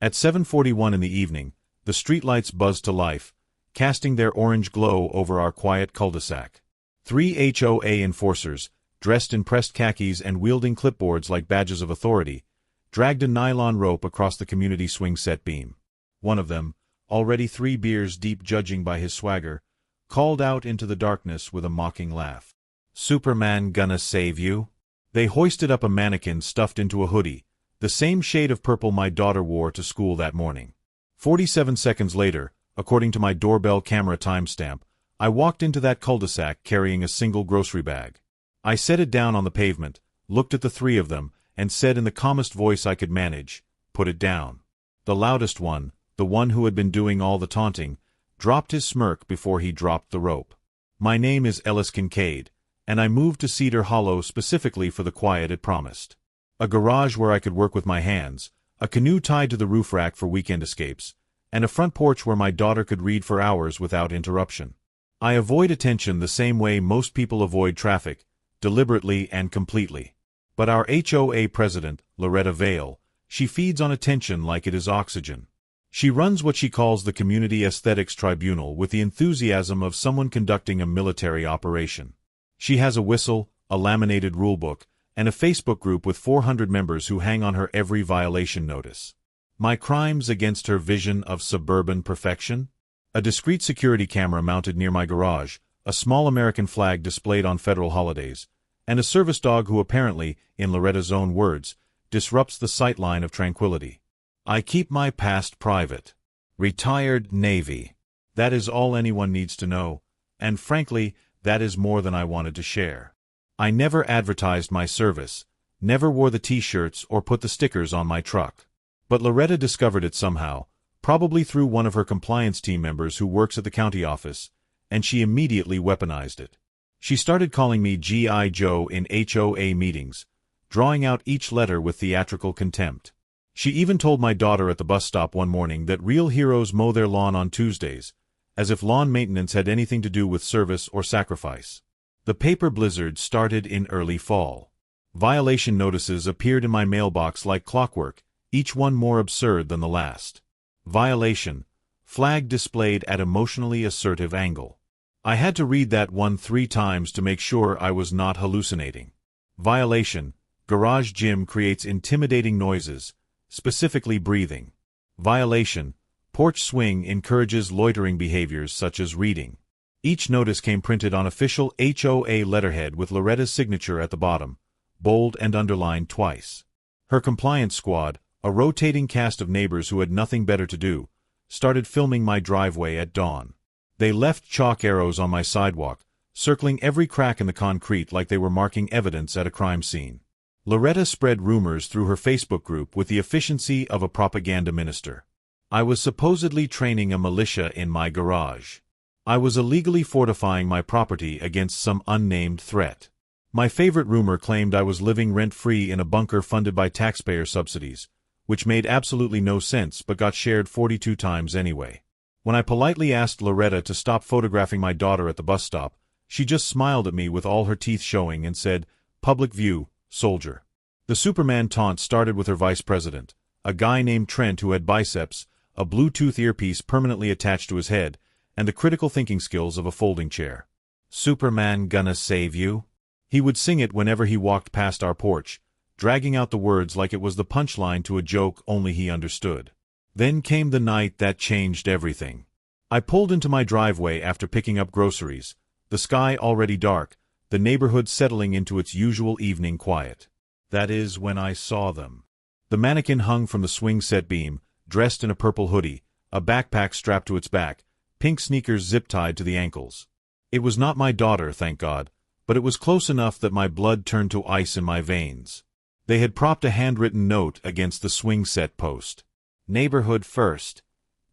At 7:41 in the evening, the streetlights buzzed to life, casting their orange glow over our quiet cul-de-sac. 3 HOA enforcers, dressed in pressed khakis and wielding clipboards like badges of authority, dragged a nylon rope across the community swing set beam. One of them, already 3 beers deep judging by his swagger, called out into the darkness with a mocking laugh. "Superman gonna save you?" They hoisted up a mannequin stuffed into a hoodie, the same shade of purple my daughter wore to school that morning. 47 seconds later, according to my doorbell camera timestamp, I walked into that cul-de-sac carrying a single grocery bag. I set it down on the pavement, looked at the 3 of them, and said in the calmest voice I could manage, "Put it down." The loudest one, the one who had been doing all the taunting, dropped his smirk before he dropped the rope. "My name is Ellis Concincaid, and I moved to Cedar Hollow specifically for the quiet it promised. A garage where I could work with my hands, a canoe tied to the roof rack for weekend escapes, and a front porch where my daughter could read for hours without interruption. I avoid attention the same way most people avoid traffic, deliberately and completely. But our HOA president, Loretta Vale, she feeds on attention like it is oxygen. She runs what she calls the Community Aesthetics Tribunal with the enthusiasm of someone conducting a military operation. She has a whistle, a laminated rulebook, and a Facebook group with 400 members who hang on her every violation notice. My crimes against her vision of suburban perfection? A discreet security camera mounted near my garage, a small American flag displayed on federal holidays, and a service dog who apparently, in Loretta's own words, disrupts the sightline of tranquility. I keep my past private. Retired Navy. That is all anyone needs to know, and frankly, that is more than I wanted to share. I never advertised my service, never wore the t-shirts or put the stickers on my truck. But Loretta discovered it somehow, probably through one of her compliance team members who works at the county office, and she immediately weaponized it. She started calling me G.I. Joe in HOA meetings, drawing out each letter with theatrical contempt. She even told my daughter at the bus stop one morning that real heroes mow their lawn on Tuesdays, as if lawn maintenance had anything to do with service or sacrifice. The paper blizzard started in early fall. Violation notices appeared in my mailbox like clockwork, each one more absurd than the last. Violation. Flag displayed at emotionally assertive angle. I had to read that one 3 times to make sure I was not hallucinating. Violation. Garage gym creates intimidating noises, specifically breathing. Violation. Porch swing encourages loitering behaviors such as reading. Each notice came printed on official HOA letterhead with Loretta's signature at the bottom, bold and underlined twice. Her compliance squad, a rotating cast of neighbors who had nothing better to do, started filming my driveway at dawn. They left chalk arrows on my sidewalk, circling every crack in the concrete like they were marking evidence at a crime scene. Loretta spread rumors through her Facebook group with the efficiency of a propaganda minister. I was supposedly training a militia in my garage. I was illegally fortifying my property against some unnamed threat. My favorite rumor claimed I was living rent-free in a bunker funded by taxpayer subsidies, which made absolutely no sense but got shared 42 times anyway. When I politely asked Loretta to stop photographing my daughter at the bus stop, she just smiled at me with all her teeth showing and said, "Public view, soldier." The Superman taunt started with her vice president, a guy named Trent who had biceps, a Bluetooth earpiece permanently attached to his head, and the critical thinking skills of a folding chair. "Superman gonna save you?" He would sing it whenever he walked past our porch, dragging out the words like it was the punchline to a joke only he understood. Then came the night that changed everything. I pulled into my driveway after picking up groceries, the sky already dark, the neighborhood settling into its usual evening quiet. That is when I saw them. The mannequin hung from the swing set beam, dressed in a purple hoodie, a backpack strapped to its back, pink sneakers zip-tied to the ankles. It was not my daughter, thank God, but it was close enough that my blood turned to ice in my veins. They had propped a handwritten note against the swing set post. "Neighborhood first,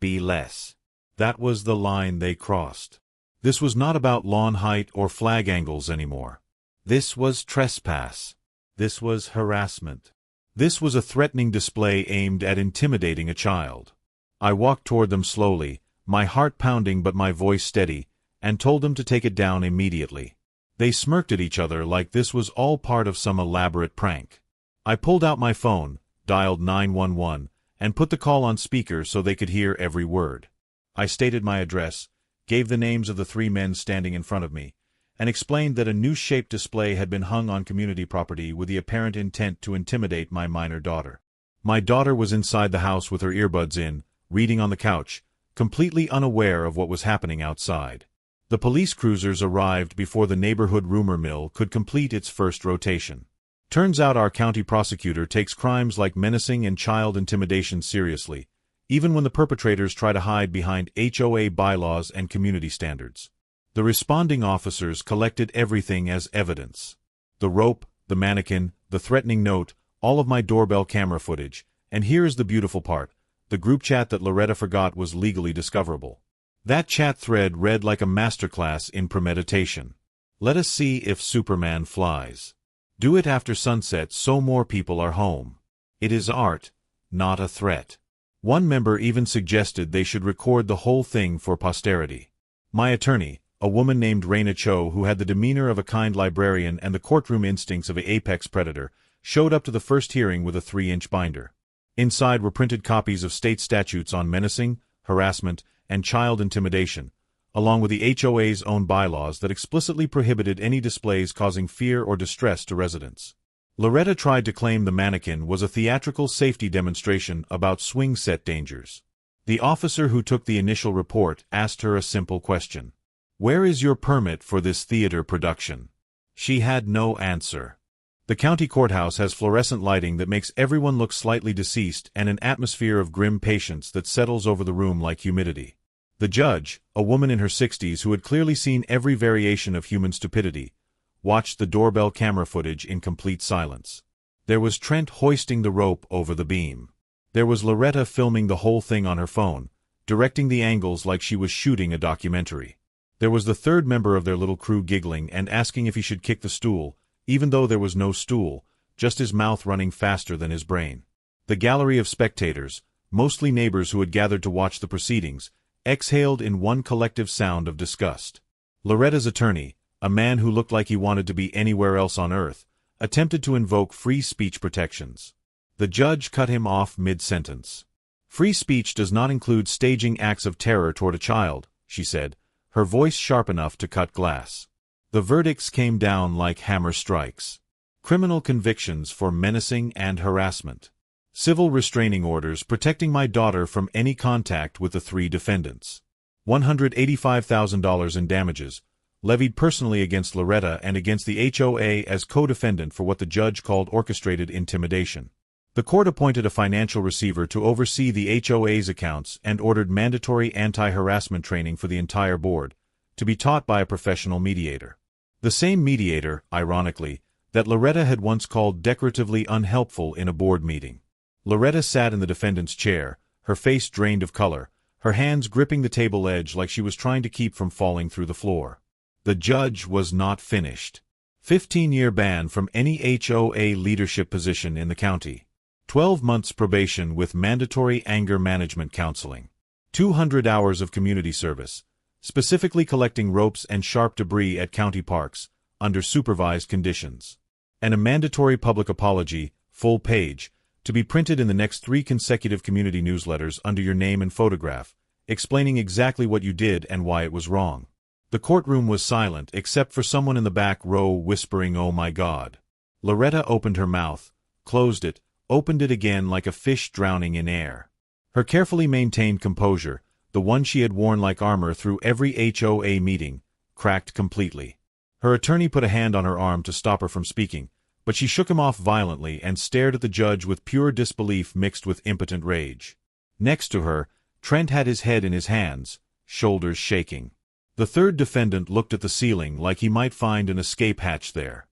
be less." That was the line they crossed. This was not about lawn height or flag angles anymore. This was trespass. This was harassment. This was a threatening display aimed at intimidating a child. I walked toward them slowly, my heart pounding but my voice steady, and told them to take it down immediately. They smirked at each other like this was all part of some elaborate prank. I pulled out my phone, dialed 911, and put the call on speaker so they could hear every word. I stated my address, gave the names of the 3 men standing in front of me, and explained that a new-shaped display had been hung on community property with the apparent intent to intimidate my minor daughter. My daughter was inside the house with her earbuds in, reading on the couch, completely unaware of what was happening outside. The police cruisers arrived before the neighborhood rumor mill could complete its first rotation. Turns out our county prosecutor takes crimes like menacing and child intimidation seriously, even when the perpetrators try to hide behind HOA bylaws and community standards. The responding officers collected everything as evidence. The rope, the mannequin, the threatening note, all of my doorbell camera footage, and here is the beautiful part, the group chat that Loretta forgot was legally discoverable. That chat thread read like a masterclass in premeditation. Let us see if Superman flies. Do it after sunset so more people are home. It is art, not a threat. One member even suggested they should record the whole thing for posterity. My attorney, a woman named Raina Cho who had the demeanor of a kind librarian and the courtroom instincts of an apex predator, showed up to the first hearing with a 3-inch binder. Inside were printed copies of state statutes on menacing, harassment, and child intimidation, along with the HOA's own bylaws that explicitly prohibited any displays causing fear or distress to residents. Loretta tried to claim the mannequin was a theatrical safety demonstration about swing set dangers. The officer who took the initial report asked her a simple question. "Where is your permit for this theater production?" She had no answer. The county courthouse has fluorescent lighting that makes everyone look slightly deceased and an atmosphere of grim patience that settles over the room like humidity. The judge, a woman in her 60s who had clearly seen every variation of human stupidity, watched the doorbell camera footage in complete silence. There was Trent hoisting the rope over the beam. There was Loretta filming the whole thing on her phone, directing the angles like she was shooting a documentary. There was the third member of their little crew giggling and asking if he should kick the stool, even though there was no stool, just his mouth running faster than his brain. The gallery of spectators, mostly neighbors who had gathered to watch the proceedings, exhaled in one collective sound of disgust. Loretta's attorney, a man who looked like he wanted to be anywhere else on earth, attempted to invoke free speech protections. The judge cut him off mid-sentence. "Free speech does not include staging acts of terror toward a child," she said, her voice sharp enough to cut glass. The verdicts came down like hammer strikes. Criminal convictions for menacing and harassment. Civil restraining orders protecting my daughter from any contact with the 3 defendants. $185,000 in damages, levied personally against Loretta and against the HOA as co-defendant for what the judge called orchestrated intimidation. The court appointed a financial receiver to oversee the HOA's accounts and ordered mandatory anti-harassment training for the entire board, to be taught by a professional mediator. The same mediator, ironically, that Loretta had once called decoratively unhelpful in a board meeting. Loretta sat in the defendant's chair, her face drained of color, her hands gripping the table edge like she was trying to keep from falling through the floor. The judge was not finished. 15-year ban from any HOA leadership position in the county. 12 months probation with mandatory anger management counseling. 200 hours of community service, specifically collecting ropes and sharp debris at county parks, under supervised conditions. And a mandatory public apology, full page, to be printed in the next 3 consecutive community newsletters under your name and photograph, explaining exactly what you did and why it was wrong. The courtroom was silent except for someone in the back row whispering, "Oh my God." Loretta opened her mouth, closed it, opened it again like a fish drowning in air. Her carefully maintained composure, the one she had worn like armor through every HOA meeting, cracked completely. Her attorney put a hand on her arm to stop her from speaking, but she shook him off violently and stared at the judge with pure disbelief mixed with impotent rage. Next to her, Trent had his head in his hands, shoulders shaking. The third defendant looked at the ceiling like he might find an escape hatch there.